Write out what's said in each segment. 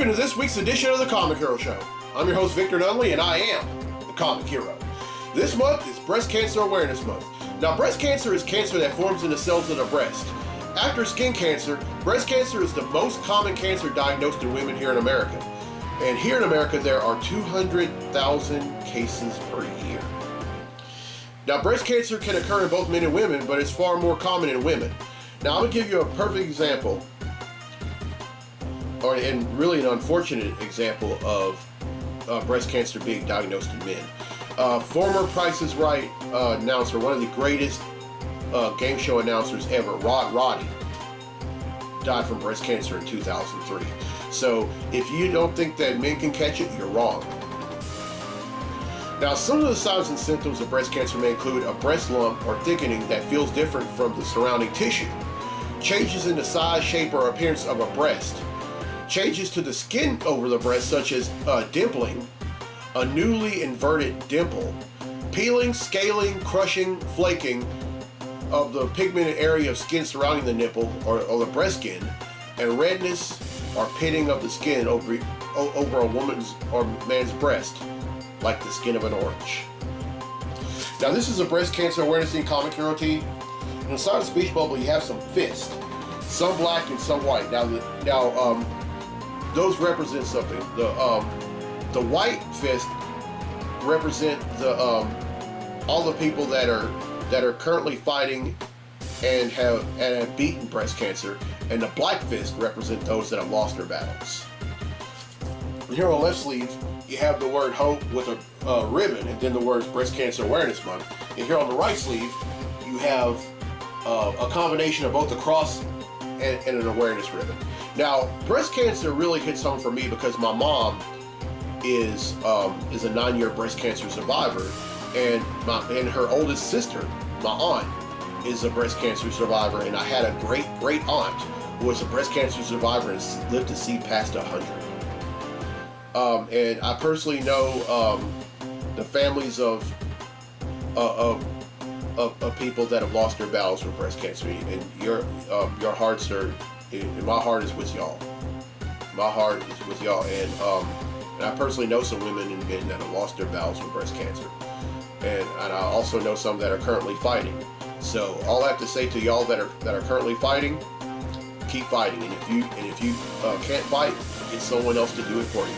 to this week's edition of the Comic Hero Show. I'm your host, Victor Nunley, and I am the Comic Hero. This month is Breast Cancer Awareness Month. Now, breast cancer is cancer that forms in the cells of the breast. After skin cancer, breast cancer is the most common cancer diagnosed in women here in America. And here in America, there are 200,000 cases per year. Now, breast cancer can occur in both men and women, but it's far more common in women. Now, I'm going to give you a perfect example, and really an unfortunate example of breast cancer being diagnosed in men. Former Price is Right announcer, one of the greatest game show announcers ever, Roddy, died from breast cancer in 2003. So if you don't think that men can catch it, you're wrong. Now, some of the signs and symptoms of breast cancer may include a breast lump or thickening that feels different from the surrounding tissue, changes in the size, shape, or appearance of a breast, changes to the skin over the breast such as dimpling, a newly inverted dimple, peeling, scaling, crushing, flaking of the pigmented area of skin surrounding the nipple or the breast skin, and redness or pitting of the skin over a woman's or man's breast, like the skin of an orange. Now, this is a breast cancer awareness in Comic Hero Team. Inside the speech bubble, you have some fists, some black and some white. Now, those represent something. The white fist represent all the people that are currently fighting and have beaten breast cancer, and the black fist represent those that have lost their battles. Here on the left sleeve, you have the word HOPE with a ribbon, and then the words Breast Cancer Awareness Month. And here on the right sleeve, you have a combination of both a cross and an awareness ribbon. Now, breast cancer really hits home for me because my mom is a 9-year breast cancer survivor, and her oldest sister, my aunt, is a breast cancer survivor, and I had a great aunt who was a breast cancer survivor and lived to see past 100. And I personally know the families of people that have lost their battles with breast cancer, and your hearts are, and my heart is with y'all. My heart is with y'all, and I personally know some women and men that have lost their battles with breast cancer, and I also know some that are currently fighting. So all I have to say to y'all that are currently fighting, keep fighting, and if you can't fight, get someone else to do it for you.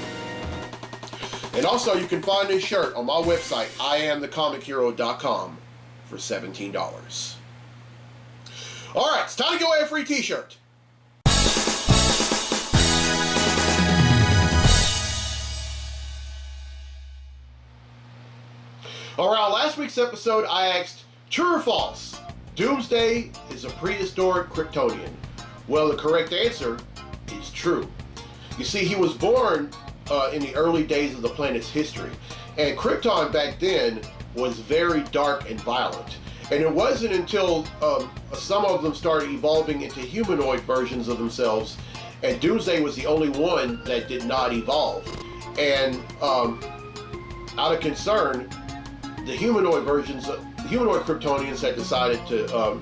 And also, you can find this shirt on my website, IamTheComicHero.com, for $17. All right, it's time to give away a free t-shirt. All right, last week's episode, I asked, true or false, Doomsday is a prehistoric Kryptonian? Well, the correct answer is true. You see, he was born in the early days of the planet's history, and Krypton back then was very dark and violent. And it wasn't until some of them started evolving into humanoid versions of themselves, and Doomsday was the only one that did not evolve. And out of concern, the humanoid Kryptonians had decided to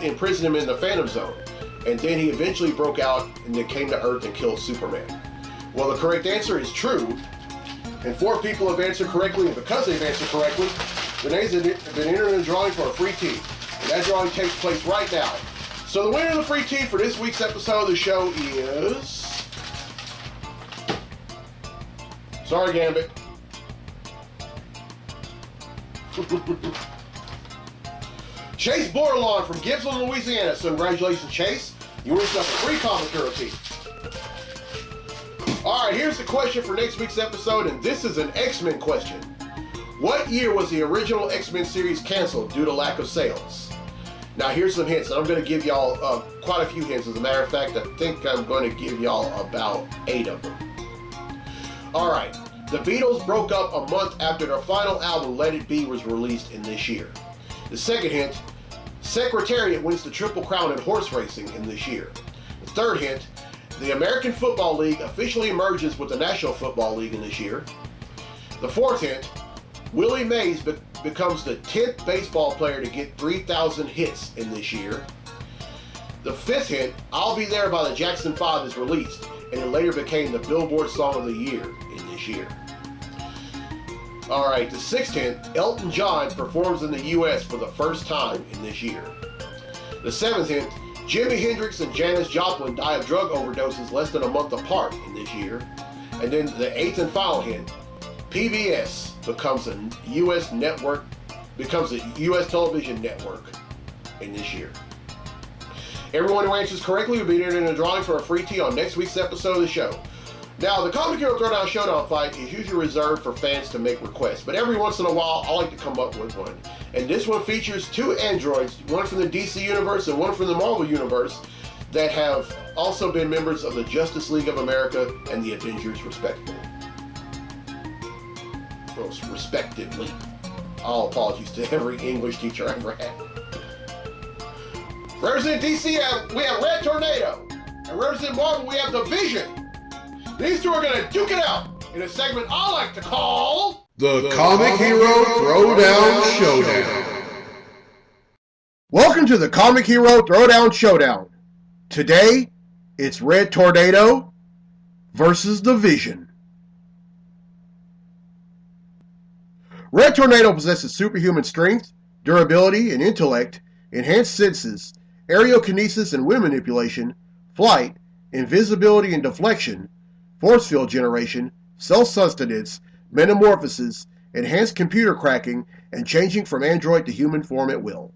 imprison him in the Phantom Zone. And then he eventually broke out and then came to Earth and killed Superman. Well, the correct answer is true, and 4 people have answered correctly, and because they've answered correctly, the names have been entered in a drawing for a free tee, and that drawing takes place right now. So the winner of the free tee for this week's episode of the show is... Sorry, Gambit. Chase Bordelon from Gibson, Louisiana. So congratulations, Chase. You win yourself a free Comic Hero tee. Alright, here's the question for next week's episode, and this is an X-Men question. What year was the original X-Men series canceled due to lack of sales? Now, here's some hints, and I'm going to give y'all quite a few hints. As a matter of fact, I think I'm going to give y'all about 8 of them. Alright, the Beatles broke up a month after their final album, Let It Be, was released in this year. The second hint, Secretariat wins the Triple Crown in horse racing in this year. The third hint, the American Football League officially merges with the National Football League in this year. The fourth hint, Willie Mays becomes the 10th baseball player to get 3,000 hits in this year. The fifth hint, I'll Be There by the Jackson 5 is released, and it later became the Billboard Song of the Year in this year. Alright, the sixth hint, Elton John performs in the US for the first time in this year. The seventh hint, Jimi Hendrix and Janis Joplin die of drug overdoses less than a month apart in this year. And then the eighth and final hint, PBS becomes a US television network in this year. Everyone who answers correctly will be entered in a drawing for a free tee on next week's episode of the show. Now, the Comic Hero Throwdown Showdown fight is usually reserved for fans to make requests, but every once in a while, I like to come up with one. And this one features two androids, one from the DC Universe and one from the Marvel Universe, that have also been members of the Justice League of America and the Avengers, respectively. All apologies to every English teacher I ever had. Representing DC, we have Red Tornado. And representing Marvel, we have the Vision. These two are going to duke it out in a segment I like to call... The Comic Hero Throwdown Showdown. Welcome to the Comic Hero Throwdown Showdown. Today, it's Red Tornado versus the Vision. Red Tornado possesses superhuman strength, durability, and intellect, enhanced senses, aerokinesis and wind manipulation, flight, invisibility and deflection, force field generation, self-sustenance, metamorphosis, enhanced computer cracking, and changing from android to human form at will.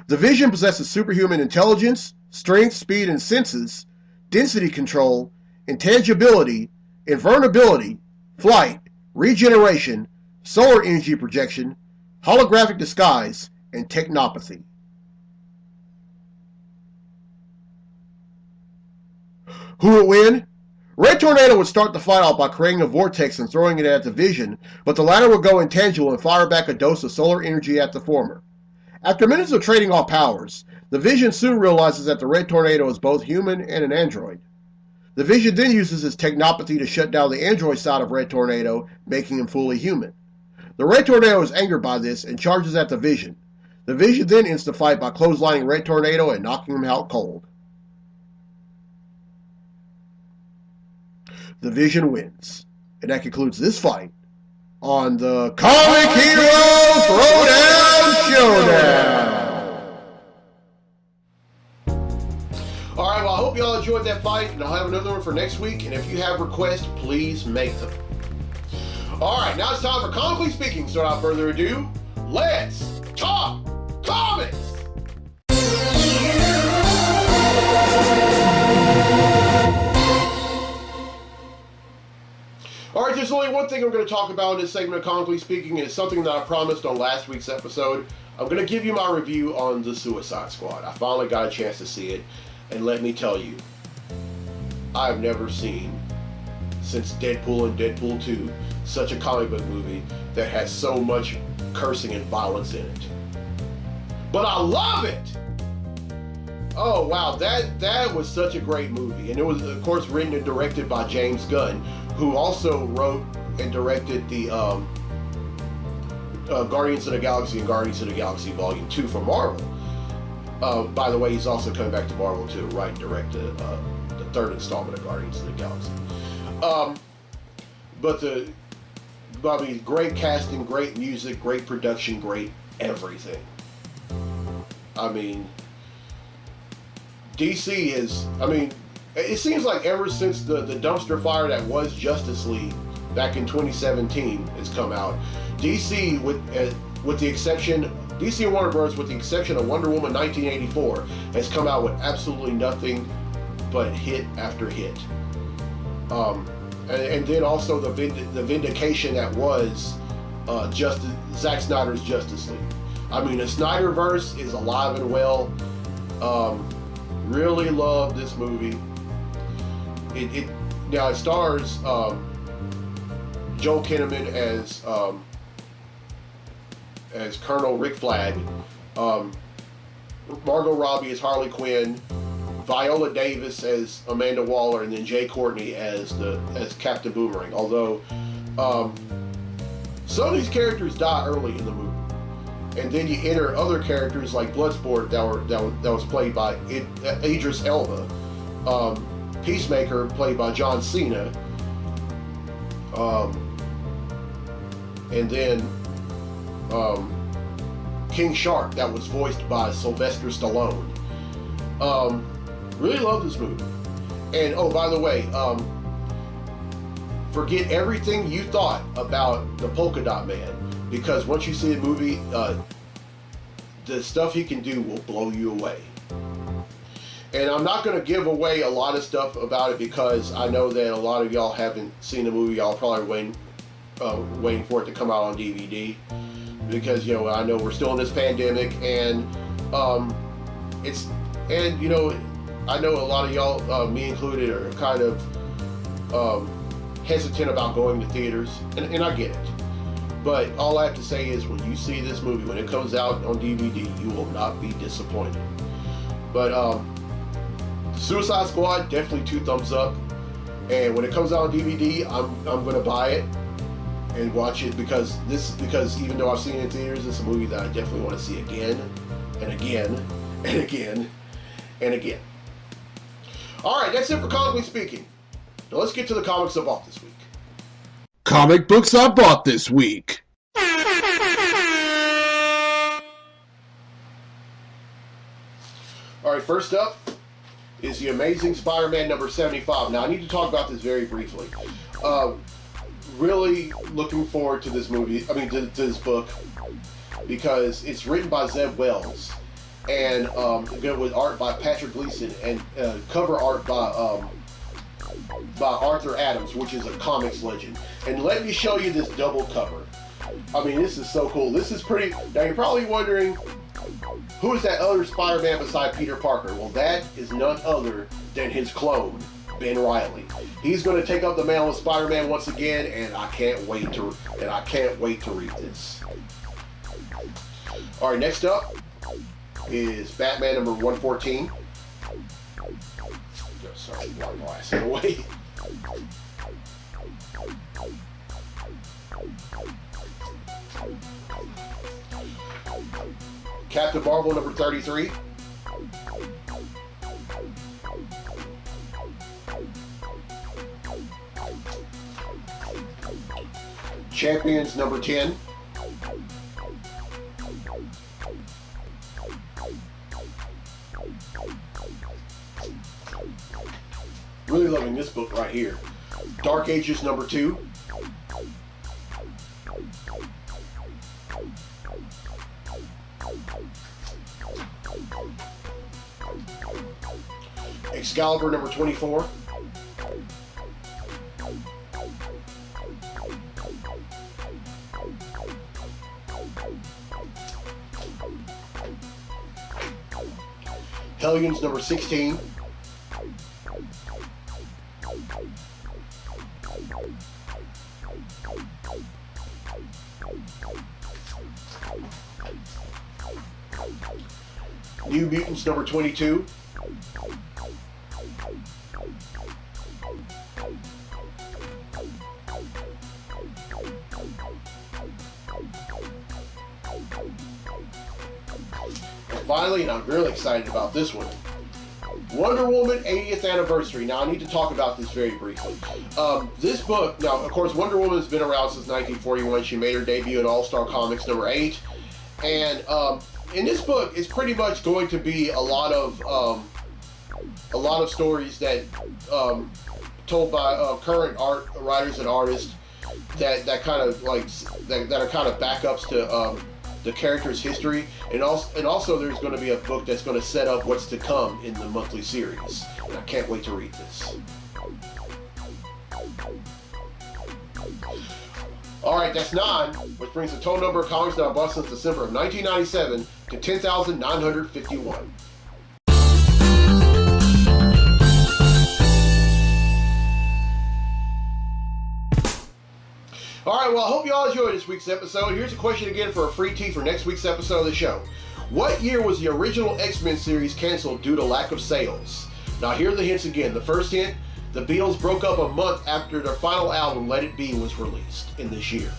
The Vision possesses superhuman intelligence, strength, speed, and senses, density control, intangibility, invulnerability, flight, regeneration, solar energy projection, holographic disguise, and technopathy. Who would win? Red Tornado would start the fight off by creating a vortex and throwing it at the Vision, but the latter would go intangible and fire back a dose of solar energy at the former. After minutes of trading off powers, the Vision soon realizes that the Red Tornado is both human and an android. The Vision then uses his technopathy to shut down the android side of Red Tornado, making him fully human. The Red Tornado is angered by this and charges at the Vision. The Vision then ends the fight by clotheslining Red Tornado and knocking him out cold. The Vision wins. And that concludes this fight on the Comic Hero Throwdown Showdown. Alright, well, I hope you all enjoyed that fight, and I'll have another one for next week. And if you have requests, please make them. Alright, now it's time for Comically Speaking. So without further ado, let's talk comics! Alright, there's only one thing I'm going to talk about in this segment of Comically Speaking, and it's something that I promised on last week's episode. I'm going to give you my review on The Suicide Squad. I finally got a chance to see it, and let me tell you, I've never seen, since Deadpool and Deadpool 2, such a comic book movie that has so much cursing and violence in it. But I love it! Oh wow, that was such a great movie. And it was, of course, written and directed by James Gunn, who also wrote and directed the Guardians of the Galaxy and Guardians of the Galaxy Volume 2 for Marvel. By the way, he's also coming back to Marvel to write and direct the third installment of Guardians of the Galaxy. Great casting, great music, great production, great everything. I mean, DC is, it seems like ever since the dumpster fire that was Justice League back in 2017 has come out, DC, with the exception, DC and Warner Bros., with the exception of Wonder Woman 1984, has come out with absolutely nothing but hit after hit. And then also the vindication that was Zack Snyder's Justice League. The Snyderverse is alive and well. Really love this movie. It stars Joel Kinnaman as Colonel Rick Flag, Margot Robbie as Harley Quinn, Viola Davis as Amanda Waller, and then Jay Courtney as Captain Boomerang. Although some of these characters die early in the movie, and then you enter other characters like Bloodsport that was played by Idris Elba, Peacemaker played by John Cena, and then King Shark that was voiced by Sylvester Stallone. Really love this movie. And oh, by the way, forget everything you thought about the Polka Dot Man, because once you see the movie, the stuff he can do will blow you away. And I'm not going to give away a lot of stuff about it because I know that a lot of y'all haven't seen the movie. Y'all probably waiting for it to come out on DVD, because I know we're still in this pandemic, and I know a lot of y'all, me included, are kind of hesitant about going to theaters, and I get it. But all I have to say is, when you see this movie, when it comes out on DVD, you will not be disappointed. But Suicide Squad, definitely 2 thumbs up. And when it comes out on DVD, I'm going to buy it and watch it, because even though I've seen it in theaters, it's a movie that I definitely want to see again and again and again and again. All right, that's it for Comically Speaking. Now let's get to the comics I bought this week. Comic books I bought this week. All right, first up is The Amazing Spider-Man number 75. Now, I need to talk about this very briefly. Really looking forward to this to this book, because it's written by Zeb Wells, and with art by Patrick Gleason, and cover art by Arthur Adams, which is a comics legend. And let me show you this double cover. I mean, this is so cool. This is pretty. Now, you're probably wondering, who is that other Spider-Man beside Peter Parker? Well, that is none other than his clone, Ben Reilly. He's going to take up the mantle of Spider-Man once again, and I can't wait to read this. All right, next up is Batman number 114. Sorry, my glasses away. Captain Marvel number 33. Champions number 10. Really loving this book right here. Dark Ages number 2. Excalibur number 24. Hellions number 16. New Mutants number 22. And finally, and I'm really excited about this one, Wonder Woman 80th Anniversary. Now, I need to talk about this very briefly. This book, now, of course, Wonder Woman has been around since 1941. She made her debut in All-Star Comics number 8. And in this book, it's pretty much going to be a lot of stories that told by current art writers and artists that are kind of backups to the character's history, and also there's going to be a book that's going to set up what's to come in the monthly series. And I can't wait to read this. All right, that's 9, which brings the total number of comics that I bought since December of 1997 to 10,951. All right, well, I hope you all enjoyed this week's episode. Here's a question again for a free tee for next week's episode of the show. What year was the original X-Men series canceled due to lack of sales? Now, here are the hints again. The first hint, the Beatles broke up a month after their final album, Let It Be, was released in this year.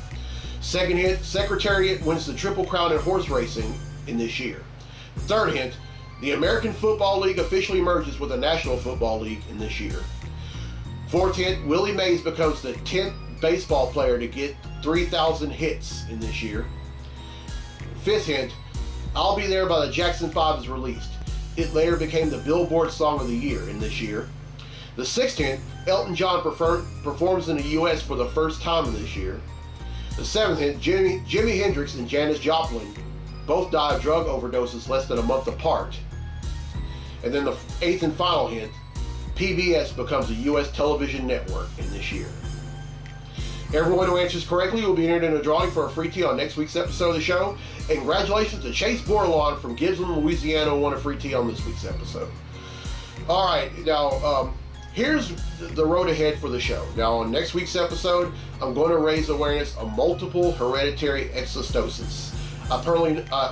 Second hint, Secretariat wins the Triple Crown in horse racing in this year. Third hint, the American Football League officially merges with the National Football League in this year. Fourth hint, Willie Mays becomes the 10th baseball player to get 3,000 hits in this year. Fifth hint, I'll Be There by the Jackson 5 is released. It later became the Billboard Song of the Year in this year. The sixth hint, Elton John performs in the U.S. for the first time in this year. The seventh hint, Jimi Hendrix and Janis Joplin both died of drug overdoses less than a month apart. And then the eighth and final hint, PBS becomes a U.S. television network in this year. Everyone who answers correctly will be entered in a drawing for a free tea on next week's episode of the show. And congratulations to Chase Bordelon from Gibson, Louisiana, who won a free tea on this week's episode. All right, now here's the road ahead for the show. Now on next week's episode, I'm going to raise awareness of multiple hereditary exostosis. I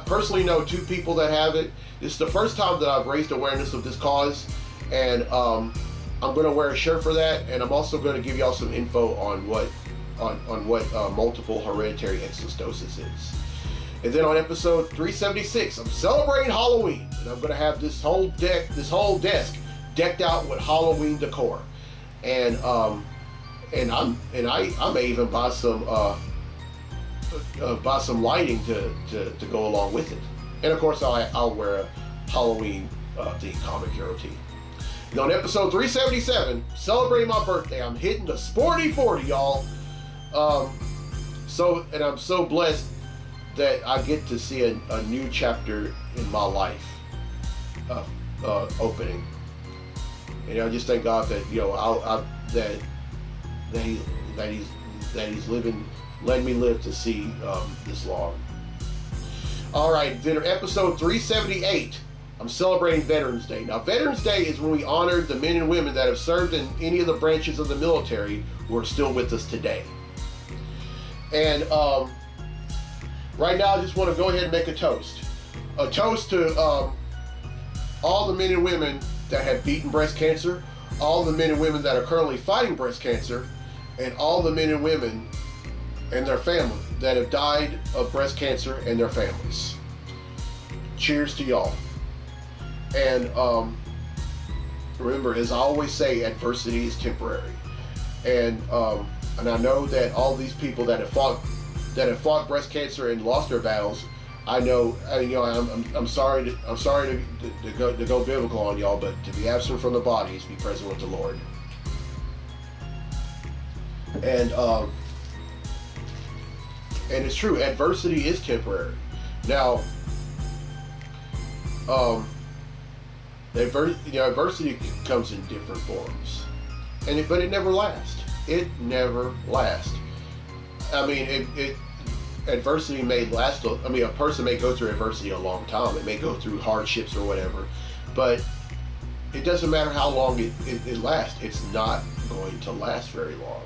personally know 2 people that have it. It's the first time that I've raised awareness of this cause, and I'm going to wear a shirt for that, and I'm also going to give y'all some info on what multiple hereditary exostosis is. And then on episode 376, I'm celebrating Halloween, and I'm going to have this whole desk decked out with Halloween decor, and I may even buy some lighting to go along with it. And of course, I'll wear a Halloween themed comic hero tee. And on episode 377, celebrating my birthday, I'm hitting the sporty 40, y'all. And I'm so blessed that I get to see a new chapter in my life opening. And I just thank God that that He's letting me live to see this long. All right, then episode 378. I'm celebrating Veterans Day. Now, Veterans Day is when we honor the men and women that have served in any of the branches of the military who are still with us today. And right now, I just want to go ahead and make a toast. A toast to all the men and women that have beaten breast cancer, all the men and women that are currently fighting breast cancer, and all the men and women and their family that have died of breast cancer and their families. Cheers to y'all. And remember, as I always say, adversity is temporary. And I know that all these people that have fought breast cancer and lost their battles, I'm sorry to go biblical on y'all, but to be absent from the body is to be present with the Lord. And it's true, adversity is temporary. Now, adversity comes in different forms, but it never lasts. It never lasts. I mean, adversity may last. A person may go through adversity a long time. It may go through hardships or whatever, but it doesn't matter how long it lasts. It's not going to last very long.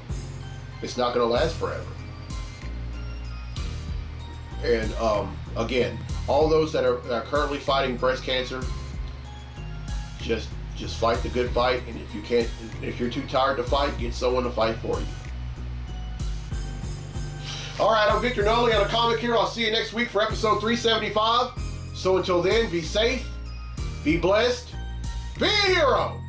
It's not going to last forever. And again, all those that are currently fighting breast cancer, just fight the good fight. And if you're too tired to fight, get someone to fight for you. All right, I'm Victor Nolly on a Comic Hero. I'll see you next week for episode 375. So until then, be safe, be blessed, be a hero.